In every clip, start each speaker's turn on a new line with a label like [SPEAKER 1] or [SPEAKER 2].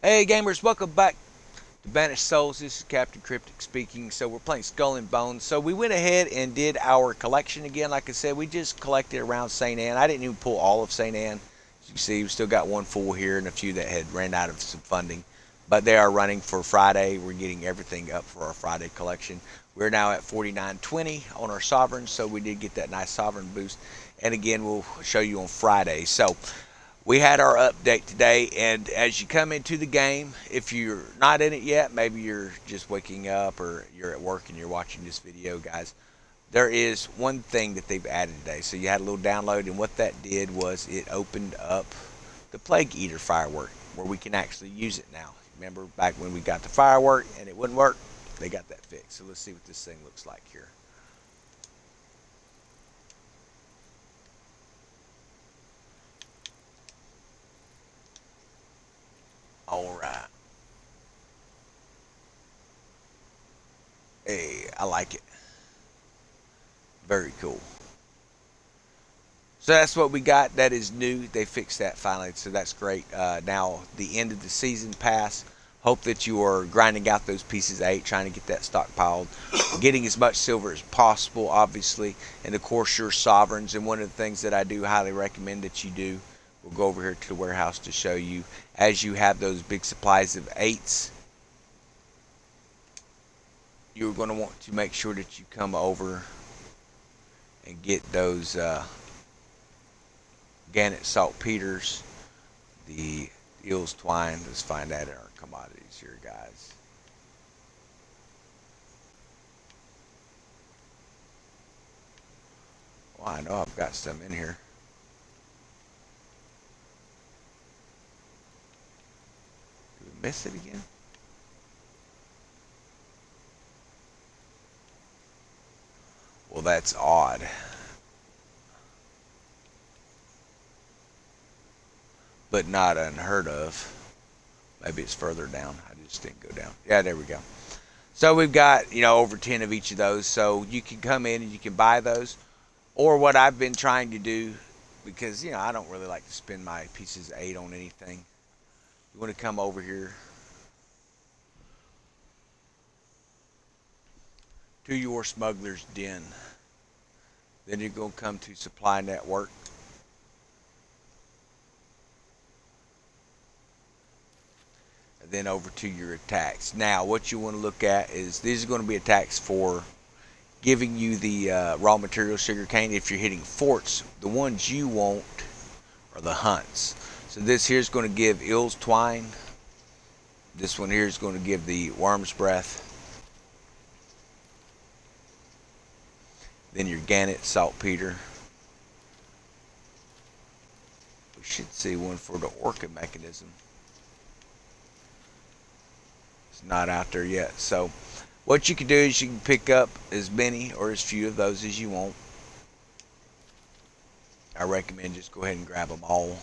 [SPEAKER 1] Hey gamers, welcome back to Banished Souls. This is Captain Cryptic speaking. So we're playing Skull and Bones. So we went ahead and did our collection again. Like I said, we just collected around St. Anne. I didn't even pull all of St. Anne. As you can see, we still got one full here and a few that had ran out of some funding. But they are running for Friday. We're getting everything up for our Friday collection. We're now at 49.20 on our Sovereign, so we did get that nice Sovereign boost. And again, we'll show you on Friday. So we had our update today, and as you come into the game, if you're not in it yet, maybe you're just waking up or you're at work and you're watching this video, guys, there is one thing that they've added today. So you had a little download, and what that did was it opened up the Plague Eater firework where we can actually use it now. Remember back when we got the firework and it wouldn't work? They got that fixed. So let's see what this thing looks like here. All right. Hey, I like it. Very cool. So that's what we got. That is new. They fixed that finally, so that's great. Now the end of the season pass. Hope that you are grinding out those pieces of 8, trying to get that stockpiled, getting as much silver as possible, obviously, and of course your sovereigns. And one of the things that I do highly recommend that you do, we'll go over here to the warehouse to show you, as you have those big supplies of 8s, you're going to want to make sure that you come over and get those gannet saltpeters, the eel's twine. Let's find that in our commodities here, guys. Well, I know I've got some in here. Did we miss it again? Well, that's odd. But not unheard of. Maybe it's further down. I just didn't go down. Yeah, there we go. So we've got, over 10 of each of those. So you can come in and you can buy those. Or what I've been trying to do, because, I don't really like to spend my pieces of 8 on anything. You want to come over here to your smuggler's den. Then you're going to come to supply network. And then over to your attacks. Now, what you want to look at is these are going to be attacks for giving you the raw material sugarcane. If you're hitting forts, the ones you want are the hunts. So this here is going to give eel's twine. This one here is going to give the worm's breath. Then your gannet saltpeter. We should see one for the orca mechanism. It's not out there yet. So what you can do is you can pick up as many or as few of those as you want. I recommend just go ahead and grab them all.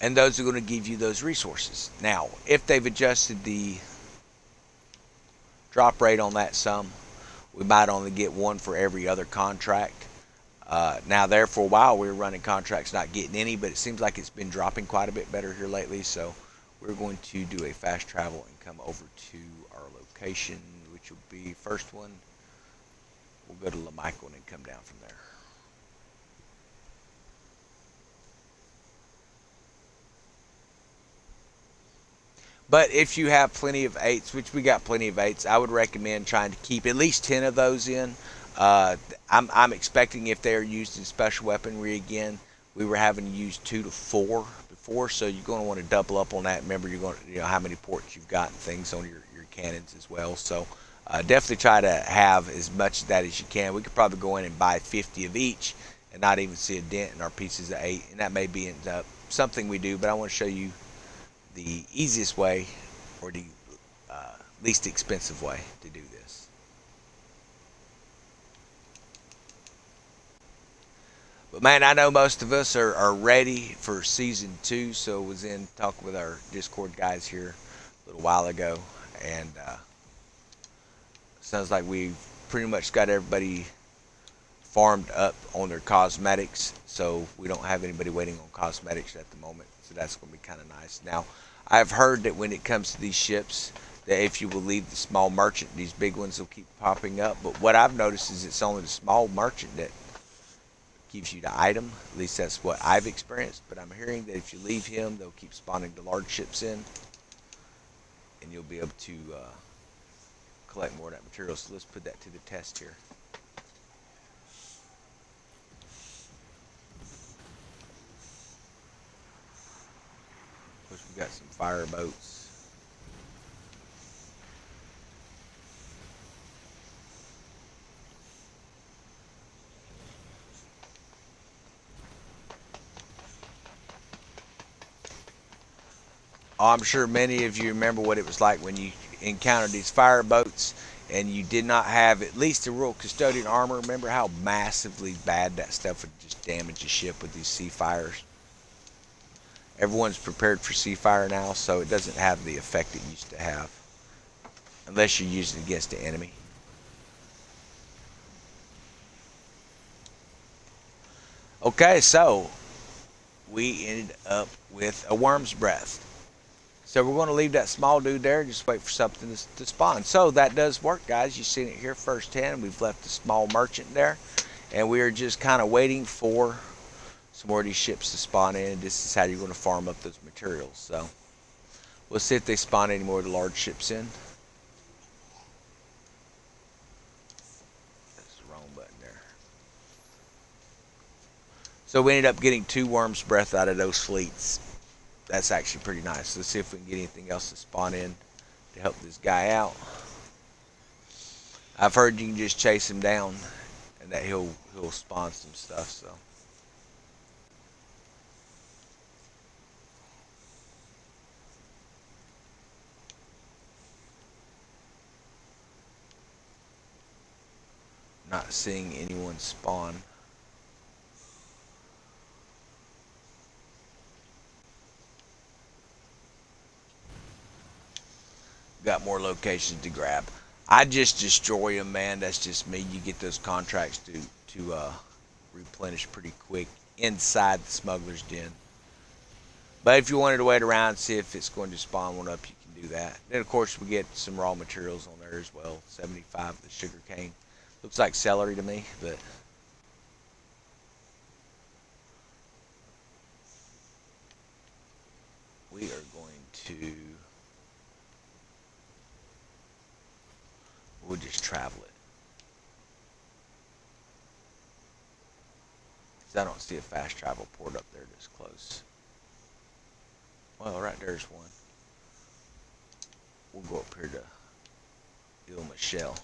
[SPEAKER 1] And those are going to give you those resources. Now, if they've adjusted the drop rate on that some, we might only get one for every other contract. Now, there for a while, we were running contracts not getting any, but it seems like it's been dropping quite a bit better here lately. So we're going to do a fast travel and come over to our location, which will be first one. We'll go to Lamichael and then come down from there. But if you have plenty of 8s, which we got plenty of 8s, I would recommend trying to keep at least 10 of those in. I'm expecting if they're used in special weaponry again, we were having to use 2 to 4 before, so you're going to want to double up on that. Remember, you're going to, how many ports you've got and things on your cannons as well. So definitely try to have as much of that as you can. We could probably go in and buy 50 of each and not even see a dent in our pieces of 8, and that may be something we do, but I want to show you the easiest way or the least expensive way to do this. But man, I know most of us are ready for season 2. So I was in talking with our Discord guys here a little while ago, and sounds like we've pretty much got everybody farmed up on their cosmetics. so we don't have anybody waiting on cosmetics at the moment. So that's going to be kind of nice. Now, I've heard that when it comes to these ships, that if you will leave the small merchant, these big ones will keep popping up. But what I've noticed is it's only the small merchant that gives you the item. At least that's what I've experienced. But I'm hearing that if you leave him, they'll keep spawning the large ships in, and you'll be able to collect more of that material. So let's put that to the test here. Of course, we've got some fire boats. I'm sure many of you remember what it was like when you encountered these fire boats and you did not have at least the Royal Custodian armor. Remember how massively bad that stuff would just damage a ship with these sea fires? Everyone's prepared for sea fire now, so it doesn't have the effect it used to have. Unless you're using it against the enemy. Okay, so we ended up with a worm's breath. So we're going to leave that small dude there, just wait for something to spawn. So that does work, guys. You've seen it here firsthand. We've left the small merchant there, and we are just kind of waiting for some more of these ships to spawn in. This is how you're going to farm up those materials. So we'll see if they spawn any more of the large ships in. That's the wrong button there. So we ended up getting 2 worm's breath out of those fleets. That's actually pretty nice. Let's see if we can get anything else to spawn in to help this guy out. I've heard you can just chase him down and that he'll spawn some stuff. So not seeing anyone spawn. Got more locations to grab. I just destroy them, man. That's just me. You get those contracts to replenish pretty quick inside the smuggler's den. But if you wanted to wait around and see if it's going to spawn one up, you can do that. Then, of course, we get some raw materials on there as well. 75 of the sugar cane. Looks like celery to me, but we are going to... We'll just travel it. Because I don't see a fast travel port up there this close. Well, right there's one. We'll go up here to Il Michel.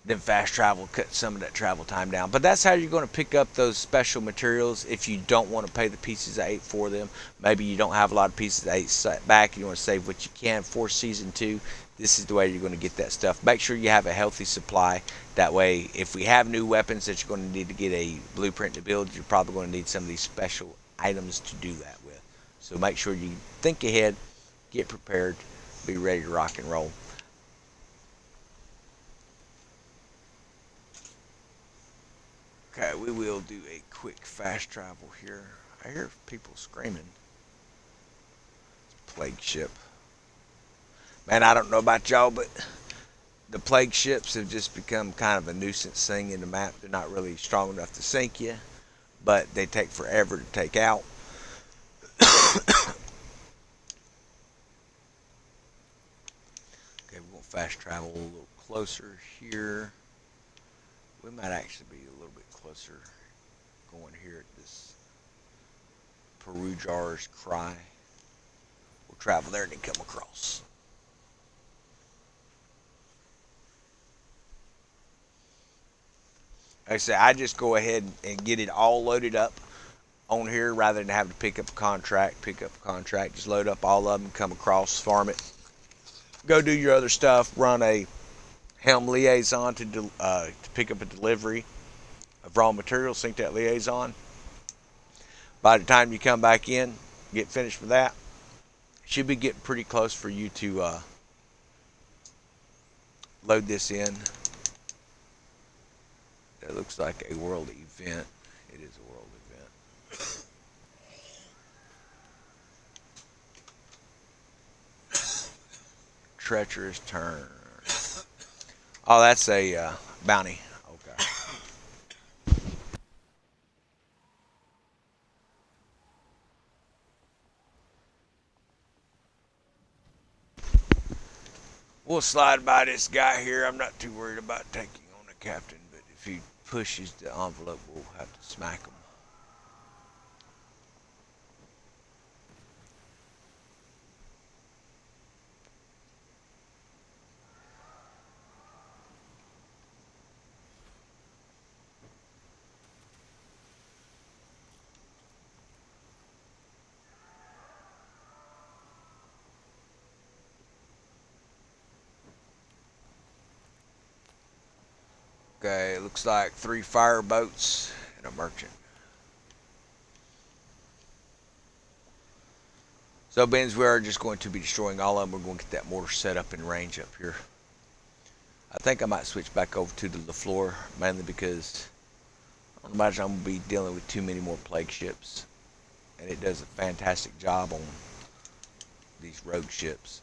[SPEAKER 1] Then fast travel cut some of that travel time down. But that's how you're going to pick up those special materials if you don't want to pay the pieces of 8 for them. Maybe you don't have a lot of pieces of 8 set back. You want to save what you can for Season 2. This is the way you're going to get that stuff. Make sure you have a healthy supply. That way, if we have new weapons that you're going to need to get a blueprint to build, you're probably going to need some of these special items to do that with. So make sure you think ahead, get prepared, be ready to rock and roll. Okay, we will do a quick fast travel here. I hear people screaming. It's a plague ship. Man, I don't know about y'all, but the plague ships have just become kind of a nuisance thing in the map. They're not really strong enough to sink you, but they take forever to take out. Okay, we're going to fast travel a little closer here. We might actually be a little bit closer going here at this Perujar's Cry. We'll travel there and then come across. Like I say, I just go ahead and get it all loaded up on here rather than have to pick up a contract. Just load up all of them, come across, farm it. Go do your other stuff. Run a helm liaison to pick up a delivery of raw material. Sync that liaison. By the time you come back in, get finished with that, should be getting pretty close for you to load this in. It looks like a world event. It is a world event. Treacherous turn. Oh, that's a bounty. Okay. We'll slide by this guy here. I'm not too worried about taking on the captain, but if he pushes the envelope, we'll have to smack him. Okay, it looks like 3 fire boats and a merchant. So, Benz, we are just going to be destroying all of them. We're going to get that mortar set up in range up here. I think I might switch back over to the LaFleur, mainly because I don't imagine I'm going to be dealing with too many more plague ships. And it does a fantastic job on these rogue ships.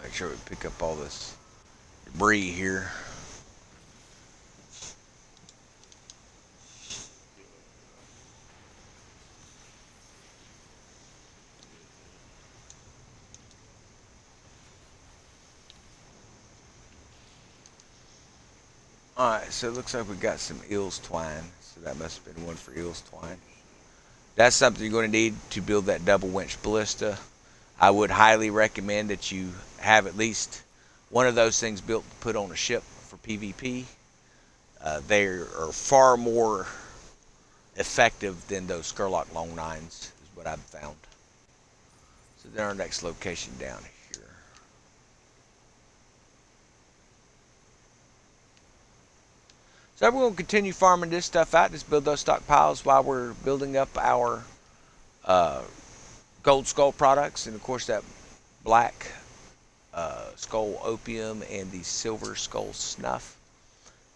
[SPEAKER 1] Make sure we pick up all this debris here. Alright, so it looks like we got some eel's twine. So that must have been one for eel's twine. That's something you're going to need to build that double winch ballista. I would highly recommend that you have at least one of those things built to put on a ship for PvP. They are far more effective than those Skurlock Long Nines, is what I've found. So then our next location down here. So we're going to continue farming this stuff out, just build those stockpiles while we're building up our gold skull products, and of course that black skull opium and the silver skull snuff.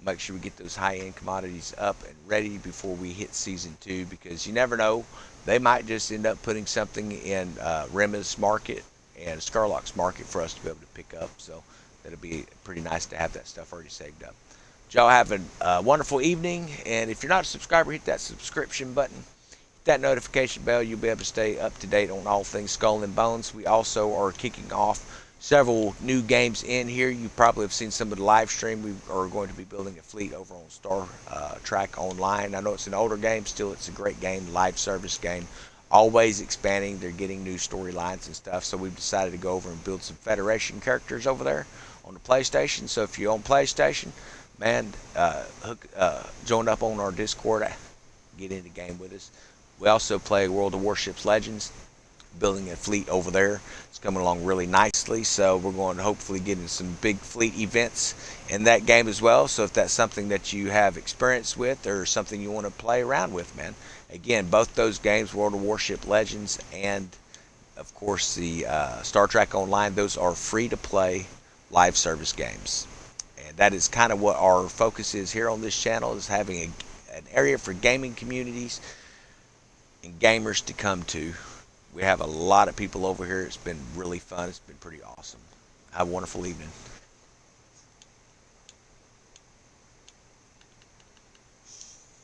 [SPEAKER 1] Make sure we get those high-end commodities up and ready before we hit season 2, because you never know, they might just end up putting something in Rema's market and Skurlock's market for us to be able to pick up. So that'll be pretty nice to have that stuff already saved up. Y'all have a wonderful evening, and if you're not a subscriber, hit that subscription button, hit that notification bell. You'll be able to stay up to date on all things Skull and Bones. We also are kicking off several new games in here. You probably have seen some of the live stream. We are going to be building a fleet over on Star Trek Online. I know it's an older game, still it's a great game, live service game, always expanding. They're getting new storylines and stuff, so we've decided to go over and build some Federation characters over there on the PlayStation. So if you're on PlayStation, man, join up on our Discord, get in the game with us. We also play World of Warships Legends, building a fleet over there. It's coming along really nicely, so we're going to hopefully get in some big fleet events in that game as well. So if that's something that you have experience with or something you want to play around with, man, again, both those games, World of Warship Legends and of course the Star Trek Online, those are free to play live service games. And that is kind of what our focus is here on this channel, is having an area for gaming communities and gamers to come to. We have a lot of people over here. It's been really fun. It's been pretty awesome. Have a wonderful evening.